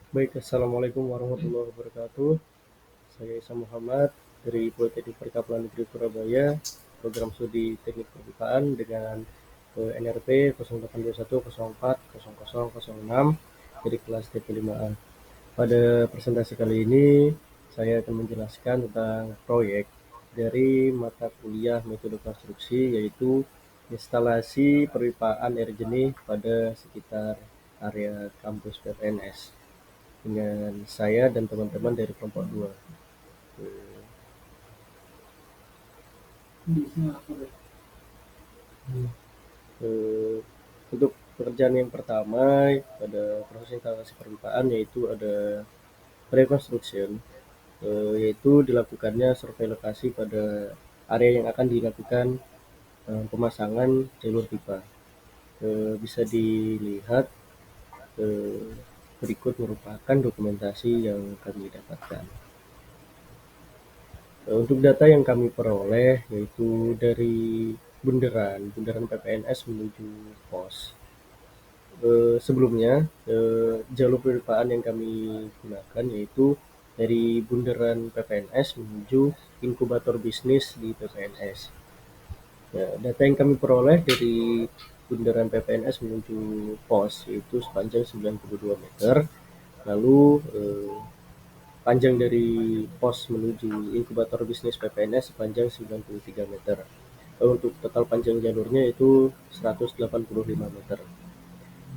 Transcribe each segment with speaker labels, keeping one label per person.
Speaker 1: Baik, Assalamualaikum warahmatullahi wabarakatuh. Saya Isa Muhammad dari Politeknik Perikapalan Negeri Surabaya, program studi Teknik Perpipaan dengan NRP 0821040006 dari kelas TP5A. Pada presentasi kali ini, saya akan menjelaskan tentang proyek dari mata kuliah metode konstruksi, yaitu instalasi perpipaan air jernih pada sekitar area kampus PPNS dengan saya dan teman-teman dari kelompok 2. Untuk pekerjaan yang pertama pada proses instalasi perpipaan yaitu ada reconstruction, yaitu dilakukannya survei lokasi pada area yang akan dilakukan pemasangan jalur pipa. Bisa dilihat berikut merupakan dokumentasi yang kami dapatkan. Untuk data yang kami peroleh yaitu dari bundaran PPNS menuju pos. Sebelumnya jalur perpipaan yang kami gunakan yaitu dari bundaran PPNS menuju inkubator bisnis di PPNS. Nah, data yang kami peroleh dari bundaran PPNS menuju pos yaitu sepanjang 92 meter. Lalu panjang dari pos menuju inkubator bisnis PPNS sepanjang 93 meter. Untuk total panjang jalurnya itu 185 meter.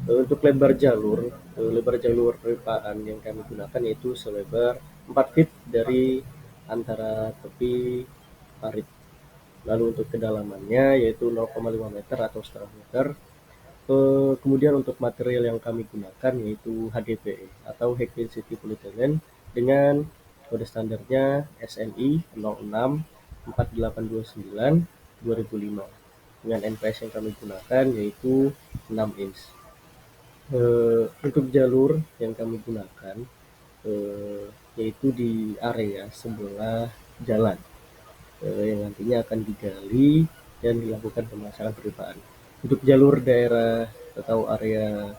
Speaker 1: Untuk lebar jalur perpipaan yang kami gunakan yaitu selebar 4 feet dari antara tepi parit. Lalu untuk kedalamannya yaitu 0,5 meter atau setengah meter. Kemudian untuk material yang kami gunakan yaitu HDPE atau High Density Polyethylene dengan kode standarnya SNI 06 4829 2005 dengan NPS yang kami gunakan yaitu 6 inch. Untuk jalur yang kami gunakan yaitu di area sebelah jalan yang nantinya akan digali dan dilakukan pemasangan perpipaan. Untuk jalur daerah atau area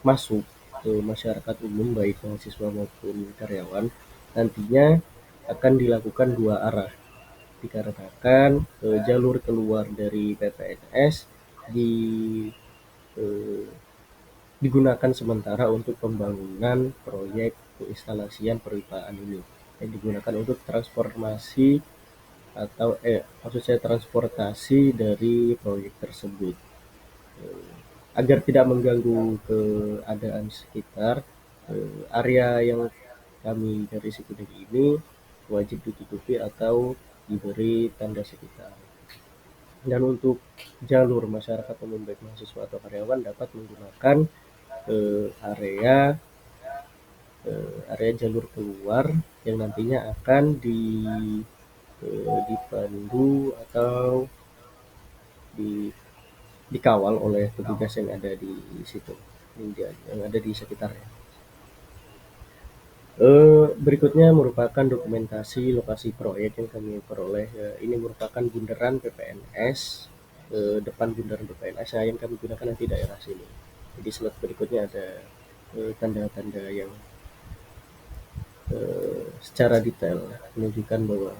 Speaker 1: masuk ke masyarakat umum baik mahasiswa maupun karyawan nantinya akan dilakukan dua arah dikarenakan jalur keluar dari PPNS di eh, digunakan sementara untuk pembangunan proyek penginstalasian perpipaan ini yang digunakan untuk transformasi atau maksud saya transportasi dari proyek tersebut. Agar tidak mengganggu keadaan sekitar, area yang kami dari Sikuning ini wajib ditutupi atau diberi tanda sekitar. Dan untuk jalur masyarakat umum baik mahasiswa atau karyawan dapat menggunakan area area jalur keluar yang nantinya akan dipandu atau di, dikawal oleh petugas yang ada di situ, yang ada di sekitarnya. Berikutnya merupakan dokumentasi lokasi proyek yang kami peroleh. Ini merupakan bundaran PPNS, depan bundaran PPNS yang kami gunakan nanti daerah sini. Jadi slide berikutnya ada tanda-tanda yang secara detail menunjukkan bahwa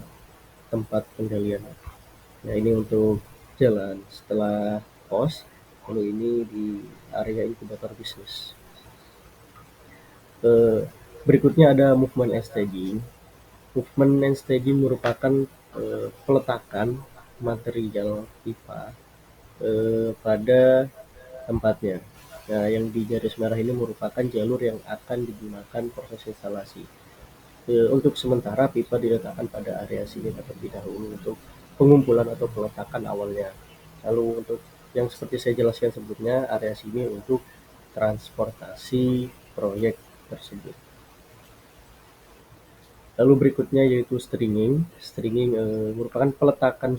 Speaker 1: tempat penggalian. Nah ini untuk jalan setelah pos, lalu ini di area inkubator bisnis. Berikutnya ada movement and staging. Movement and staging merupakan peletakan material pipa pada tempatnya. Nah, yang di garis merah ini merupakan jalur yang akan digunakan proses instalasi. Untuk sementara pipa diletakkan pada area sini terlebih dahulu untuk pengumpulan atau peletakan awalnya. Lalu untuk yang seperti saya jelaskan sebelumnya, area sini untuk transportasi proyek tersebut. Lalu berikutnya yaitu stringing. Stringing merupakan peletakan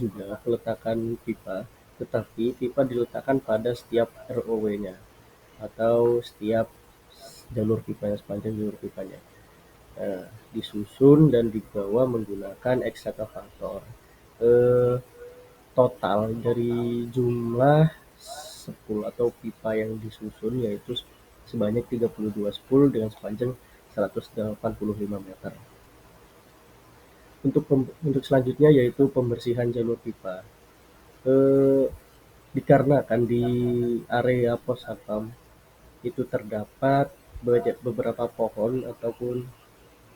Speaker 1: pipa, tetapi pipa diletakkan pada setiap ROW-nya atau setiap jalur pipanya, sepanjang jalur pipanya. Disusun dan dibawa menggunakan ekskavator. Total dari jumlah 10 atau pipa yang disusun yaitu sebanyak 32 spool dengan sepanjang 185 meter. Untuk selanjutnya yaitu pembersihan jalur pipa. Eh, Dikarenakan di area pos satpam itu terdapat beberapa pohon ataupun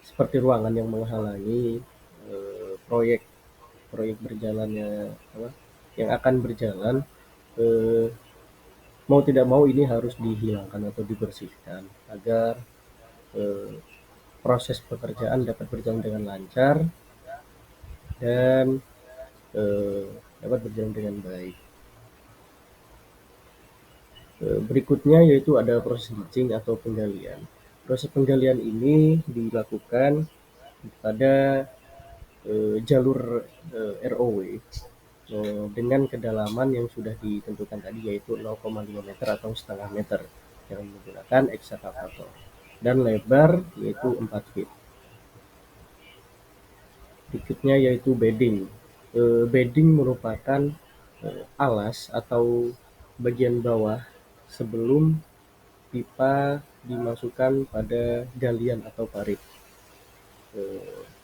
Speaker 1: seperti ruangan yang menghalangi proyek proyek berjalannya apa, yang akan berjalan, eh, mau tidak mau ini harus dihilangkan atau dibersihkan agar eh, proses pekerjaan dapat berjalan dengan lancar dan eh, dapat berjalan dengan baik. Berikutnya yaitu ada proses leaching atau penggalian. Proses penggalian ini dilakukan pada jalur ROW dengan kedalaman yang sudah ditentukan tadi yaitu 0,5 meter atau setengah meter yang menggunakan ekskavator dan lebar yaitu 4 feet. Berikutnya yaitu bedding. Bedding merupakan alas atau bagian bawah sebelum pipa dimasukkan pada galian atau parit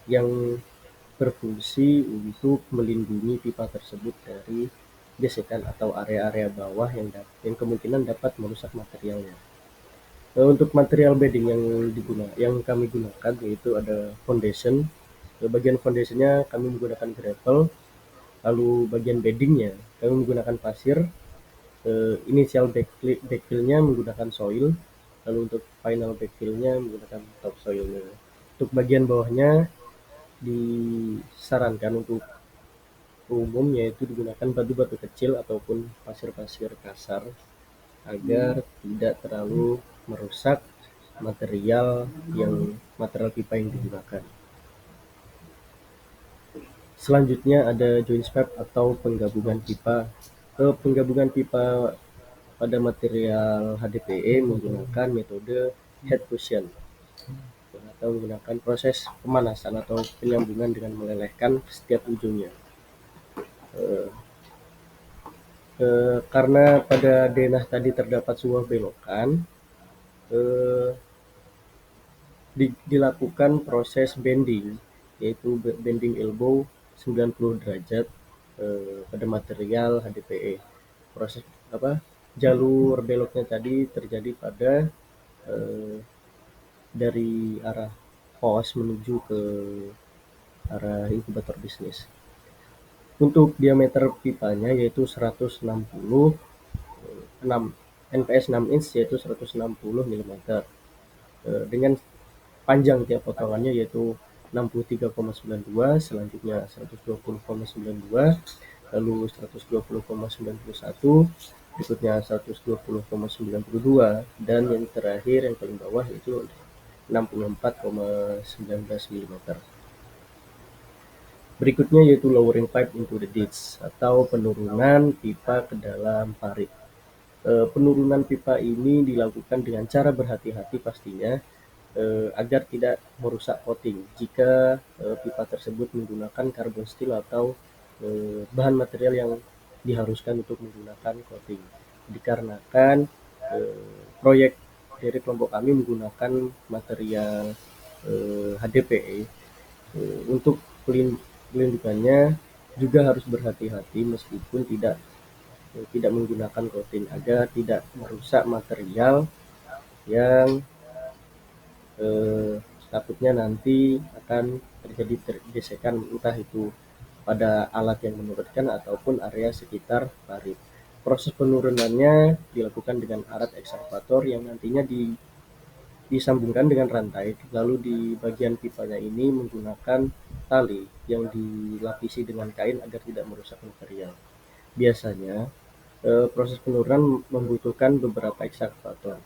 Speaker 1: yang berfungsi untuk melindungi pipa tersebut dari gesekan atau area-area bawah yang kemungkinan dapat merusak materialnya. Untuk material bedding yang kami gunakan yaitu ada foundation. Bagian foundationnya kami menggunakan gravel, lalu bagian beddingnya kami menggunakan pasir. Initial backfillnya menggunakan soil, lalu untuk final backfillnya menggunakan topsoil. Untuk bagian bawahnya disarankan untuk umum yaitu digunakan batu-batu kecil ataupun pasir-pasir kasar agar tidak terlalu merusak material pipa yang digunakan. Selanjutnya ada joint swap atau penggabungan pipa. Penggabungan pipa pada material HDPE menggunakan metode head fusion atau menggunakan proses pemanasan atau penyambungan dengan melelehkan setiap ujungnya. Karena pada denah tadi terdapat sebuah belokan, dilakukan proses bending, yaitu bending elbow 90 derajat pada material HDPE. Proses jalur beloknya tadi terjadi pada dari arah pos menuju ke arah inkubator bisnis. Untuk diameter pipanya yaitu 166 NPS 6 inch yaitu 160 mm. Dengan panjang tiap potongannya yaitu 63,92, selanjutnya 120,92, lalu 120,91, berikutnya 120,92, dan yang terakhir yang paling bawah yaitu 64,19 mm. Berikutnya yaitu lowering pipe into the ditch atau penurunan pipa ke dalam parit. Penurunan pipa ini dilakukan dengan cara berhati-hati pastinya agar tidak merusak coating jika pipa tersebut menggunakan carbon steel atau bahan material yang diharuskan untuk menggunakan coating. Dikarenakan proyek dari kelompok kami menggunakan material HDPE, untuk pelindungannya juga harus berhati-hati meskipun tidak menggunakan coating agar tidak merusak material yang takutnya nanti akan terjadi gesekan entah itu pada alat yang menurunkan ataupun area sekitar parit. Proses penurunannya dilakukan dengan alat ekskavator yang nantinya disambungkan dengan rantai, lalu di bagian pipanya ini menggunakan tali yang dilapisi dengan kain agar tidak merusak material. Biasanya proses penurunan membutuhkan beberapa ekskavator.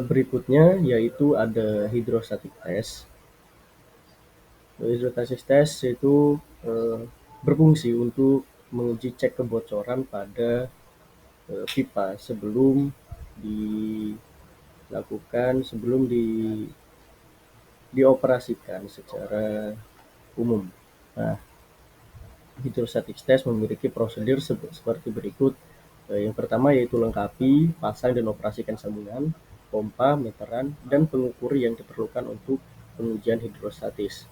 Speaker 1: Berikutnya yaitu ada hydrostatic test. Hydrostatic test itu berfungsi untuk menguji cek kebocoran pada pipa sebelum dioperasikan secara umum. Nah, hydrostatic test memiliki prosedur seperti berikut. Yang pertama yaitu lengkapi, pasang dan operasikan sambungan, pompa, meteran, dan pengukur yang diperlukan untuk pengujian hidrostatis.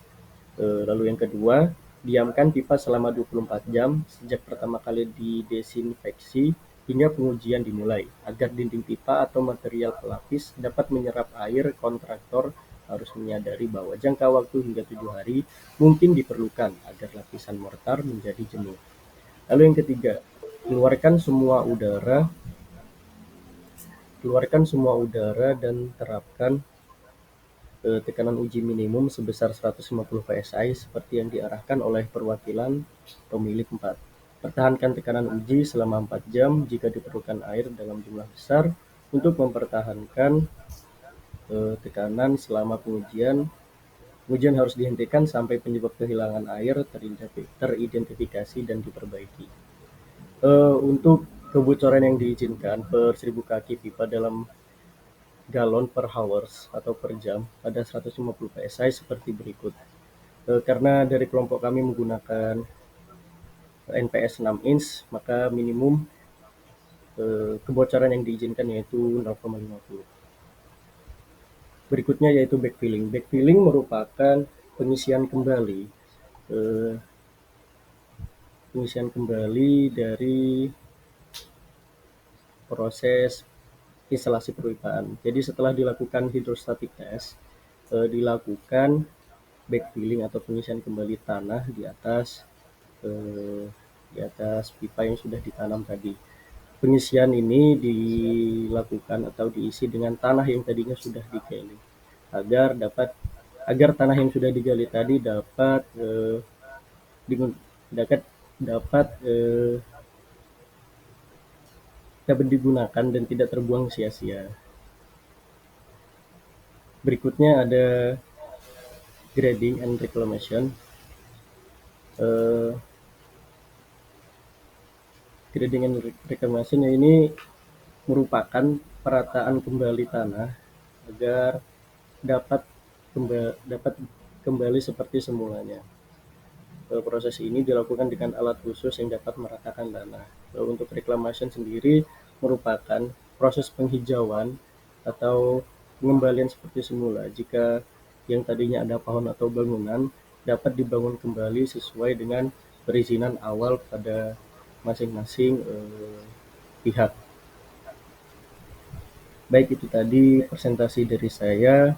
Speaker 1: Lalu yang kedua, diamkan pipa selama 24 jam sejak pertama kali didesinfeksi hingga pengujian dimulai, agar dinding pipa atau material pelapis dapat menyerap air. Kontraktor harus menyadari bahwa jangka waktu hingga 7 hari mungkin diperlukan agar lapisan mortar menjadi jenuh. Lalu yang ketiga, keluarkan semua udara keluarkan semua udara dan terapkan tekanan uji minimum sebesar 150 psi seperti yang diarahkan oleh perwakilan pemilik 4. Pertahankan tekanan uji selama 4 jam jika diperlukan air dalam jumlah besar untuk mempertahankan tekanan selama pengujian. Pengujian harus dihentikan sampai penyebab kehilangan air teridentifikasi dan diperbaiki. Untuk kebocoran yang diizinkan per 1000 kaki pipa dalam galon per hours atau per jam pada 150 psi seperti berikut. Karena dari kelompok kami menggunakan NPS 6 inch, maka minimum kebocoran yang diizinkan yaitu 0,50. Berikutnya yaitu backfilling. Backfilling merupakan pengisian kembali dari proses instalasi perpipaan. Jadi setelah dilakukan hydrostatic test, dilakukan backfilling atau pengisian kembali tanah di atas pipa yang sudah ditanam tadi. Pengisian ini dilakukan atau diisi dengan tanah yang tadinya sudah digali agar tanah yang sudah digali tadi dapat digunakan dan tidak terbuang sia-sia. Berikutnya ada grading and reclamation. Grading and reclamation ini merupakan perataan kembali tanah agar dapat kembali seperti semulanya. Proses ini dilakukan dengan alat khusus yang dapat meratakan tanah. Untuk reclamation sendiri merupakan proses penghijauan atau pengembalian seperti semula jika yang tadinya ada pohon atau bangunan dapat dibangun kembali sesuai dengan perizinan awal pada masing-masing pihak. Baik, itu tadi presentasi dari saya.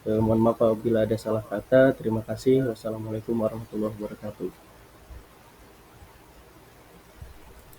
Speaker 1: Mohon maaf apabila ada salah kata. Terima kasih. Wassalamualaikum warahmatullahi wabarakatuh.